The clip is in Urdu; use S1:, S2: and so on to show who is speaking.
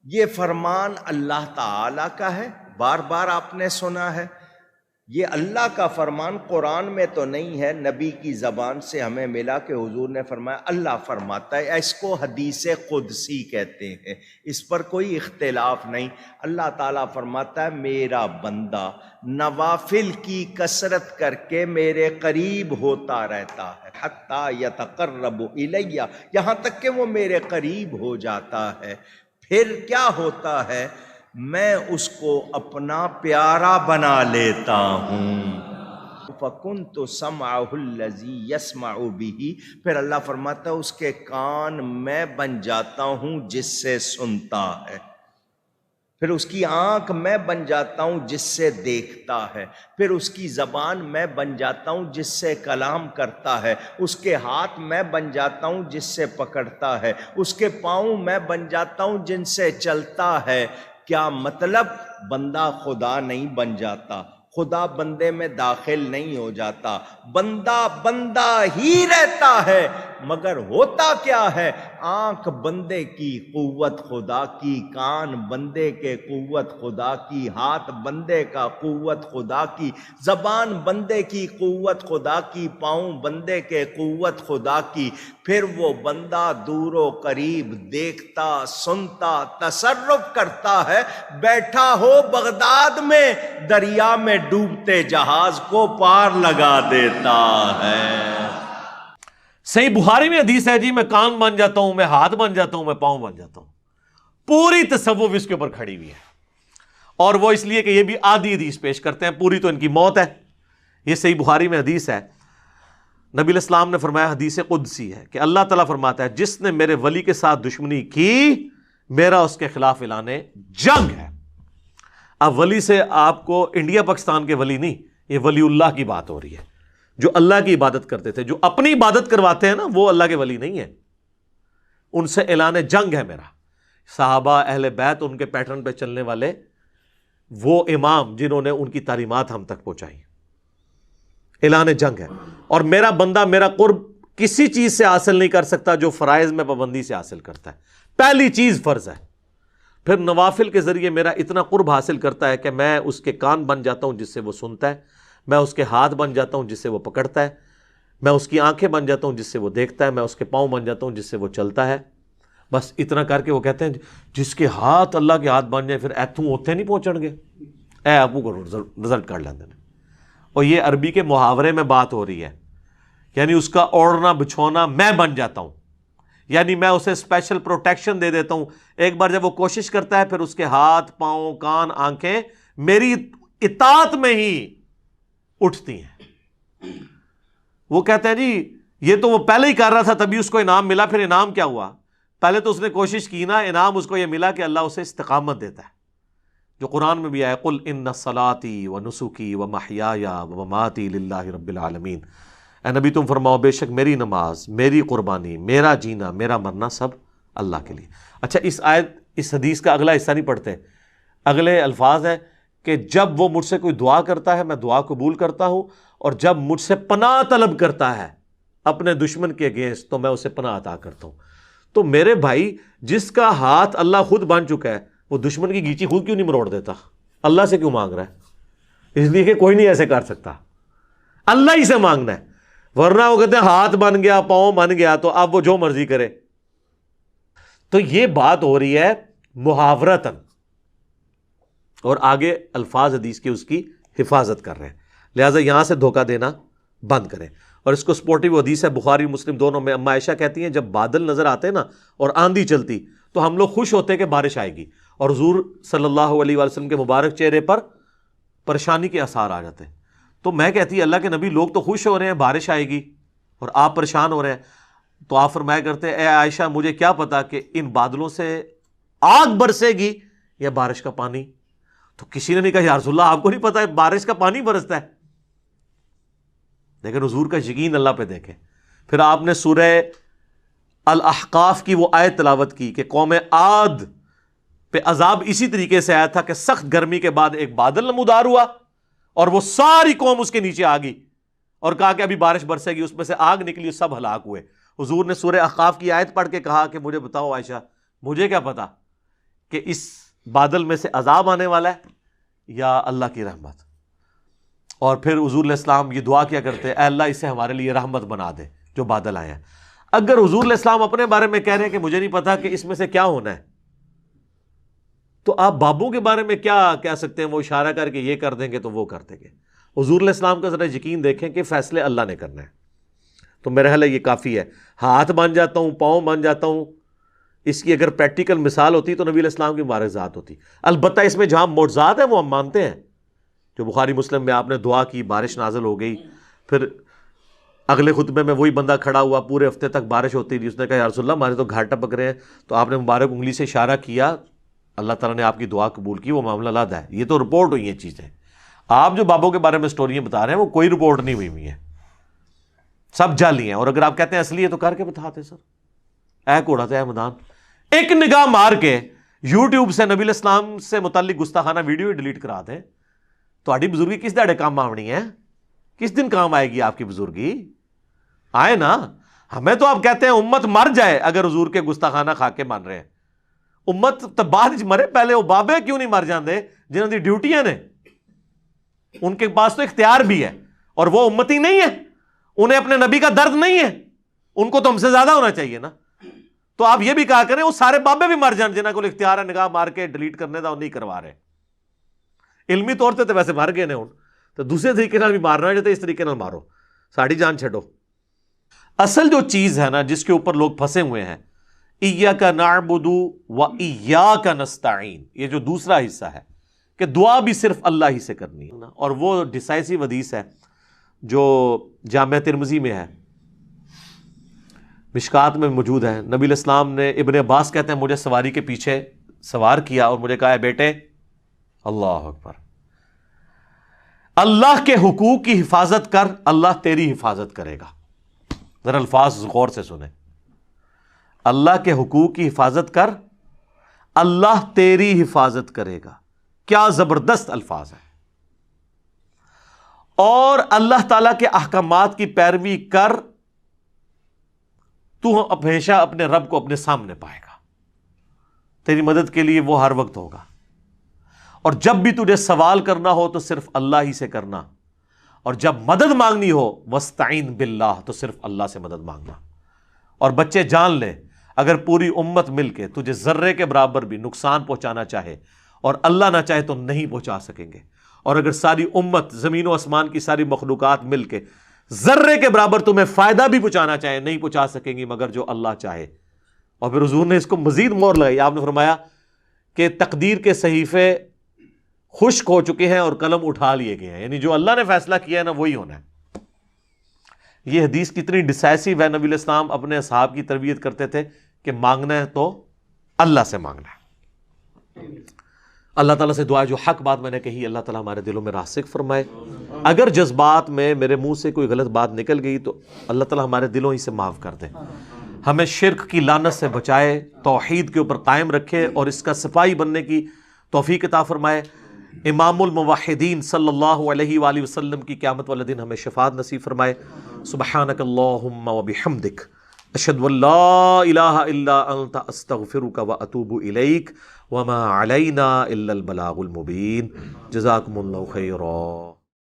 S1: یہ فرمان اللہ تعالی کا ہے، بار بار آپ نے سنا ہے، یہ اللہ کا فرمان قرآن میں تو نہیں ہے، نبی کی زبان سے ہمیں ملا کہ حضور نے فرمایا، اللہ فرماتا ہے، اس کو حدیث قدسی کہتے ہیں، اس پر کوئی اختلاف نہیں۔ اللہ تعالیٰ فرماتا ہے میرا بندہ نوافل کی کثرت کر کے میرے قریب ہوتا رہتا ہے، حتیٰ یتقرب الیہ، یہاں تک کہ وہ میرے قریب ہو جاتا ہے۔ پھر کیا ہوتا ہے؟ میں اس کو اپنا پیارا بنا لیتا ہوں۔ فَكُنْتُ سَمْعَهُ الَّذِي يَسْمَعُ بِهِ، پھر اللہ فرماتا ہے اس کے کان میں بن جاتا ہوں جس سے سنتا ہے، پھر اس کی آنکھ میں بن جاتا ہوں جس سے دیکھتا ہے، پھر اس کی زبان میں بن جاتا ہوں جس سے کلام کرتا ہے، اس کے ہاتھ میں بن جاتا ہوں جس سے پکڑتا ہے، اس کے پاؤں میں بن جاتا ہوں جن سے چلتا ہے۔ کیا مطلب؟ بندہ خدا نہیں بن جاتا، خدا بندے میں داخل نہیں ہو جاتا، بندہ بندہ ہی رہتا ہے، مگر ہوتا کیا ہے؟ آنکھ بندے کی قوت خدا کی، کان بندے کے قوت خدا کی، ہاتھ بندے کا قوت خدا کی، زبان بندے کی قوت خدا کی، پاؤں بندے کے قوت خدا کی۔ پھر وہ بندہ دور و قریب دیکھتا، سنتا، تصرف کرتا ہے، بیٹھا ہو بغداد میں، دریا میں ڈوبتے جہاز کو پار لگا دیتا ہے۔
S2: صحیح بخاری میں حدیث ہے جی، میں کان بن جاتا ہوں، میں ہاتھ بن جاتا ہوں، میں پاؤں بن جاتا ہوں۔ پوری تصوف اس کے اوپر کھڑی ہوئی ہے، اور وہ اس لیے کہ یہ بھی آدھی حدیث پیش کرتے ہیں، پوری تو ان کی موت ہے۔ یہ صحیح بخاری میں حدیث ہے، نبی علیہ السلام نے فرمایا، حدیث قدسی ہے کہ اللہ تعالیٰ فرماتا ہے جس نے میرے ولی کے ساتھ دشمنی کی میرا اس کے خلاف اعلان جنگ ہے۔ اب ولی سے آپ کو انڈیا پاکستان کے ولی نہیں، یہ ولی اللہ کی بات ہو رہی ہے، جو اللہ کی عبادت کرتے تھے، جو اپنی عبادت کرواتے ہیں نا، وہ اللہ کے ولی نہیں ہیں، ان سے اعلان جنگ ہے میرا۔ صحابہ، اہل بیت، ان کے پیٹرن پہ چلنے والے وہ امام جنہوں نے ان کی تعلیمات ہم تک پہنچائی، اعلان جنگ ہے۔ اور میرا بندہ میرا قرب کسی چیز سے حاصل نہیں کر سکتا جو فرائض میں پابندی سے حاصل کرتا ہے۔ پہلی چیز فرض ہے، پھر نوافل کے ذریعے میرا اتنا قرب حاصل کرتا ہے کہ میں اس کے کان بن جاتا ہوں جس سے وہ سنتا ہے، میں اس کے ہاتھ بن جاتا ہوں جس سے وہ پکڑتا ہے، میں اس کی آنکھیں بن جاتا ہوں جس سے وہ دیکھتا ہے، میں اس کے پاؤں بن جاتا ہوں جس سے وہ چلتا ہے۔ بس اتنا کر کے وہ کہتے ہیں جس کے ہاتھ اللہ کے ہاتھ بن جائیں پھر ایتھوں ہوتے نہیں پہنچن گے، اے ابو کو رزلٹ کر لیندے نے۔ اور یہ عربی کے محاورے میں بات ہو رہی ہے، یعنی اس کا اوڑھنا بچھونا میں بن جاتا ہوں، یعنی میں اسے اسپیشل پروٹیکشن دے دیتا ہوں۔ ایک بار جب وہ کوشش کرتا ہے پھر اس کے ہاتھ، پاؤں، کان، آنکھیں میری اطاعت میں ہی اٹھتی ہیں۔ وہ کہتے ہیں جی یہ تو وہ پہلے ہی کر رہا تھا تبھی اس کو انعام ملا، پھر انعام کیا ہوا؟ پہلے تو اس نے کوشش کی نا، انعام اس کو یہ ملا کہ اللہ اسے استقامت دیتا ہے، جو قرآن میں بھی آیا، قل ان صلاتي ونسکی ومحیای ومماتی للہ رب العالمین۔ اے نبی تم فرماؤ بے شک میری نماز، میری قربانی، میرا جینا، میرا مرنا سب اللہ کے لیے۔ اچھا اس حدیث کا اگلا حصہ نہیں پڑھتے، اگلے الفاظ ہیں کہ جب وہ مجھ سے کوئی دعا کرتا ہے میں دعا قبول کرتا ہوں، اور جب مجھ سے پناہ طلب کرتا ہے اپنے دشمن کے اگینسٹ تو میں اسے پناہ عطا کرتا ہوں۔ تو میرے بھائی جس کا ہاتھ اللہ خود بن چکا ہے وہ دشمن کی گیچی خود کیوں نہیں مروڑ دیتا؟ اللہ سے کیوں مانگ رہا ہے؟ اس لیے کہ کوئی نہیں ایسے کر سکتا، اللہ ہی سے مانگنا ہے، ورنہ وہ کہتے ہیں ہاتھ بن گیا، پاؤں بن گیا تو اب وہ جو مرضی کرے۔ تو یہ بات ہو رہی ہے محاورتاً، اور آگے الفاظ حدیث کے اس کی حفاظت کر رہے ہیں، لہٰذا یہاں سے دھوکہ دینا بند کریں۔ اور اس کو سپورٹیو حدیث ہے بخاری مسلم دونوں میں، اما عائشہ کہتی ہیں جب بادل نظر آتے نا اور آندھی چلتی تو ہم لوگ خوش ہوتے کہ بارش آئے گی، اور حضور صلی اللہ علیہ وسلم کے مبارک چہرے پر پریشانی کے آثار آ جاتے ہیں۔ تو میں کہتی اللہ کے نبی لوگ تو خوش ہو رہے ہیں بارش آئے گی اور آپ پریشان ہو رہے ہیں، تو آپ فرمایا کرتے اے عائشہ مجھے کیا پتا کہ ان بادلوں سے آگ برسے گی یا بارش کا پانی؟ تو کسی نے نہیں کہا یا رسول اللہ آپ کو نہیں پتا ہے بارش کا پانی برستا ہے، لیکن حضور کا یقین اللہ پہ دیکھیں۔ پھر آپ نے سورہ الاحقاف کی وہ آیت تلاوت کی کہ قوم عاد پہ عذاب اسی طریقے سے آیا تھا کہ سخت گرمی کے بعد ایک بادل نمودار ہوا اور وہ ساری قوم اس کے نیچے آ گئی، اور کہا کہ ابھی بارش برسے گی، اس میں سے آگ نکلی، سب ہلاک ہوئے۔ حضور نے سورہ احقاف کی آیت پڑھ کے کہا کہ مجھے بتاؤ عائشہ مجھے کیا پتا کہ اس بادل میں سے عذاب آنے والا ہے یا اللہ کی رحمت. اور پھر حضور علیہ السلام یہ دعا کیا کرتے ہیں، اے اللہ اسے ہمارے لیے رحمت بنا دے جو بادل آئے ہیں. اگر حضور علیہ السلام اپنے بارے میں کہہ رہے ہیں کہ مجھے نہیں پتا کہ اس میں سے کیا ہونا ہے، تو آپ بابوں کے بارے میں کیا کہہ سکتے ہیں؟ وہ اشارہ کر کے یہ کر دیں گے تو وہ کر دیں گے. حضور علیہ السلام کا ذرا یقین دیکھیں کہ فیصلے اللہ نے کرنا ہے. تو میرا خیال ہے یہ کافی ہے. ہاتھ بن جاتا ہوں، پاؤں بن جاتا ہوں، اس کی اگر پریکٹیکل مثال ہوتی تو نبی علیہ السلام کی مبارک ذات ہوتی. البتہ اس میں جہاں معجزات ہیں وہ ہم مانتے ہیں. جو بخاری مسلم میں آپ نے دعا کی، بارش نازل ہو گئی، پھر اگلے خطبے میں وہی بندہ کھڑا ہوا، پورے ہفتے تک بارش ہوتی رہی، اس نے کہا یا رسول اللہ ہمارے تو گھاٹ ٹپک رہے ہیں، تو آپ نے مبارک انگلی سے اشارہ کیا، اللہ تعالیٰ نے آپ کی دعا قبول کی، وہ معاملہ علیحدہ ہے. یہ تو رپورٹ ہوئی ہیں چیزیں. آپ جو بابوں کے بارے میں سٹوریاں بتا رہے ہیں وہ کوئی رپورٹ نہیں ہوئی ہیں، سب جعلی ہیں. اور اگر آپ کہتے ہیں اصلی ہے تو کر کے بتاتے سر. اے کوڑا تھا اے میدان. ایک نگاہ مار کے یوٹیوب سے نبی علیہ السلام سے متعلق گستاخانہ ویڈیو ہی ڈیلیٹ کرا دیں. تہاڈی بزرگی کس دہڑے کام آونی ہے؟ کس دن کام آئے گی آپ کی بزرگی؟ آئے نا. ہمیں تو آپ کہتے ہیں امت مر جائے اگر حضور کے گستاخانہ کھا کے مان رہے ہیں. امت تو بعد مرے، پہلے وہ بابے کیوں نہیں مر جاندے جنہوں کی ڈیوٹیاں نے؟ ان کے پاس تو اختیار بھی ہے اور وہ امتی نہیں ہے، انہیں اپنے نبی کا درد نہیں ہے، ان کو تو ہم سے زیادہ ہونا چاہیے نا. تو آپ یہ بھی کہا کریں وہ سارے بابے بھی مر جان جنہوں کو اختیار ہے نگاہ مار کے ڈیلیٹ کرنے دا، وہ نہیں کروا رہے. علمی طور سے تو ویسے مر گئے نے ہوں، تو دوسرے طریقے نال بھی مارنا ہے، جو اس طریقے نال مارو، ساڑی جان چھڈو. اصل جو چیز ہے نا جس کے اوپر لوگ پھنسے ہوئے ہیں، ایاک نعبد و ایاک نستعین، یہ جو دوسرا حصہ ہے کہ دعا بھی صرف اللہ ہی سے کرنی ہے. اور وہ ڈیسائسو حدیث ہے جو جامع ترمذی میں ہے، مشکات میں موجود ہے. نبی علیہ السلام نے، ابن عباس کہتے ہیں، مجھے سواری کے پیچھے سوار کیا اور مجھے کہا ہے بیٹے، اللہ اکبر، اللہ کے حقوق کی حفاظت کر، اللہ تیری حفاظت کرے گا. ذرا الفاظ غور سے سنیں. اللہ کے حقوق کی حفاظت کر، اللہ تیری حفاظت کرے گا. کیا زبردست الفاظ ہیں. اور اللہ تعالیٰ کے احکامات کی پیروی کر، تو ہمیشہ اپنے رب کو اپنے سامنے پائے گا، تیری مدد کے لیے وہ ہر وقت ہوگا. اور جب بھی تجھے سوال کرنا ہو تو صرف اللہ ہی سے کرنا، اور جب مدد مانگنی ہو وَاسْتَعِن بِاللَّهِ تو صرف اللہ سے مدد مانگنا. اور بچے جان لے، اگر پوری امت مل کے تجھے ذرے کے برابر بھی نقصان پہنچانا چاہے اور اللہ نہ چاہے تو نہیں پہنچا سکیں گے. اور اگر ساری امت، زمین و آسمان کی ساری مخلوقات مل کے ذرے کے برابر تمہیں فائدہ بھی پہنچانا چاہے، نہیں پہنچا سکیں گی مگر جو اللہ چاہے. اور پھر حضور نے اس کو مزید مور لگائی. آپ نے فرمایا کہ تقدیر کے صحیفے خشک ہو چکے ہیں اور قلم اٹھا لیے گئے ہیں، یعنی جو اللہ نے فیصلہ کیا ہے نا وہی ہونا ہے. یہ حدیث کتنی ڈیسائسو ہے. نبی علیہ السلام اپنے اصحاب کی تربیت کرتے تھے کہ مانگنا ہے تو اللہ سے مانگنا ہے. اللہ تعالیٰ سے دعا، جو حق بات میں نے کہی اللہ تعالیٰ ہمارے دلوں میں راسخ فرمائے. اگر جذبات میں میرے منہ سے کوئی غلط بات نکل گئی تو اللہ تعالیٰ ہمارے دلوں ہی سے معاف کر دے. ہمیں شرک کی لعنت سے بچائے، توحید کے اوپر قائم رکھے اور اس کا صفائی بننے کی توفیق عطا فرمائے. امام الموحدین صلی اللہ علیہ وآلہ وسلم کی قیامت والے دن ہمیں شفاعت نصیب فرمائے. سبحانک اللہم وبحمدک، اشہد ان لا الہ الا انت، استغفرک واتوب الیک، وما علینا الا البلاغ المبین. جزاکم اللہ خیرا.